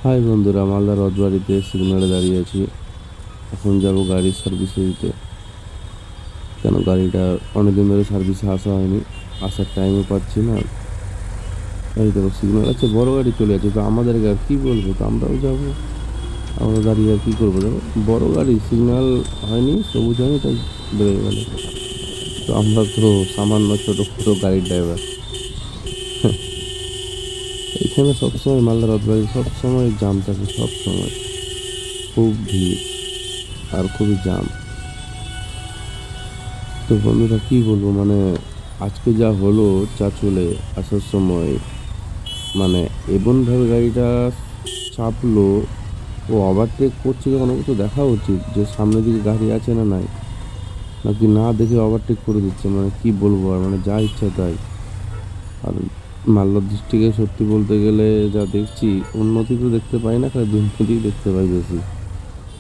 High বন্ধুরা, মালদা রথবাড়িতে সিগনালে দাঁড়িয়ে আছি। এখন যাব গাড়ির সার্ভিসে দিতে। কেন গাড়িটা অনেকদিন ধরে সার্ভিসে আসা হয়নি, আসার টাইমও পাচ্ছি না। এই দেখো সিগনাল আছে, বড় গাড়ি চলে আছে, তো আমাদেরকে আর কী বলবো, তো আমরাও যাবো। আমরা দাঁড়িয়ে আর কী করবো, দেখো বড় গাড়ি সিগনাল হয়নি, সবুজ হয়নি, তাই বেরোয় গেল। তো আমরা তো সামান্য ছোটো ছোটো গাড়ির ড্রাইভার। এখানে সবসময় মালদা রথবাড়ি সবসময় জাম থাকে, সবসময় খুব ভিড় আর খুবই জাম। তো বন্ধুরা কী বলবো, মানে আজকে যা হলো চলে আসার সময়, মানে এমনভাবে গাড়িটা চাপলো, ও ওভারটেক করছে যখন, ওকে তো দেখা উচিত যে সামনের দিকে গাড়ি আছে না নাই, নাকি না দেখে ওভারটেক করে দিচ্ছে। মানে কি বলবো আর, মানে যা ইচ্ছা তাই। আর মালদা ডিস্ট্রিক্টে সত্যি বলতে গেলে যা দেখছি, উন্নতি তো দেখতে পাই না, খালি দুর্নীতিই দেখতে পাই বেশি।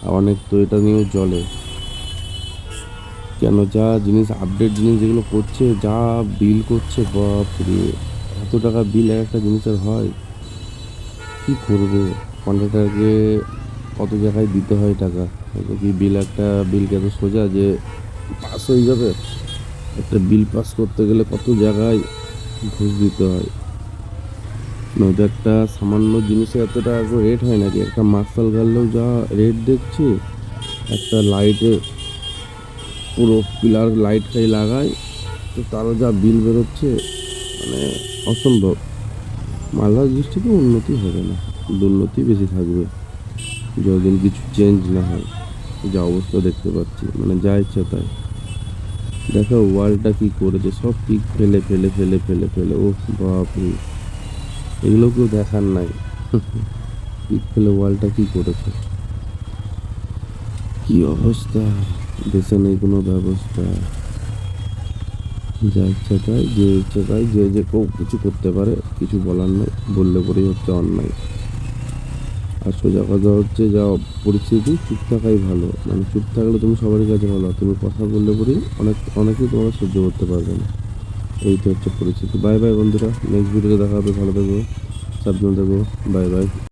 আর অনেক তো এটা নিয়েও চলে, কেন যা জিনিস আপডেট জিনিস যেগুলো করছে, যা বিল করছে, বাপরে এত টাকা বিল এক একটা জিনিসের হয়, কি করবে কন্ট্রাক্টরকে, কত জায়গায় দিতে হয় টাকা। এত কি বিল, একটা বিল এত সোজা যে পাস হয়ে যাবে? একটা বিল পাস করতে গেলে কত জায়গায় ঘুষ দিতে হয়। নয়তো একটা সামান্য জিনিসের এত টাকা করে রেট হয় নাকি? একটা মার্শাল গাড়লেও যা রেট দেখছি, একটা লাইটের পুরো পিলার লাইট খাই লাগায়, তো তারও যা বিল বেরোচ্ছে, মানে অসম্ভব। মালদা ডিস্ট্রিক্টে উন্নতি হবে না, দুর্নীতি বেশি থাকবে যতদিন কিছু চেঞ্জ না হয়। যা অবস্থা দেখতে পাচ্ছি, মানে যা ইচ্ছা তাই। দেখো ওয়ালটা কি করেছে, সব পিক ফেলে ফেলে ফেলে ফেলে ফেলে, ও বাপরে, এগুলো কেউ দেখার নাই। পিক ফেলে ওয়ালটা কি করেছে, কি অবস্থা, দেশে নেই কোনো ব্যবস্থা। যা ইচ্ছা তাই, যে ইচ্ছা তাই, যে যে কেউ কিছু করতে পারে, কিছু বলার নাই, বললে পরেই হচ্ছে অন্যায়। আর সোজা কথা হচ্ছে, যা পরিস্থিতি, চুপ থাকাই ভালো। মানে চুপ থাকলে তুমি সবারই কাছে ভালো, তুমি কথা বললে পরেই অনেকেই তোমাকে সহ্য করতে পারবে না। এই তো হচ্ছে পরিস্থিতি। বাই বাই বন্ধুরা, নেক্সট ভিডিওতে দেখা হবে, ভালো থাকবো, সাবধানে থাকবো, বাই বাই।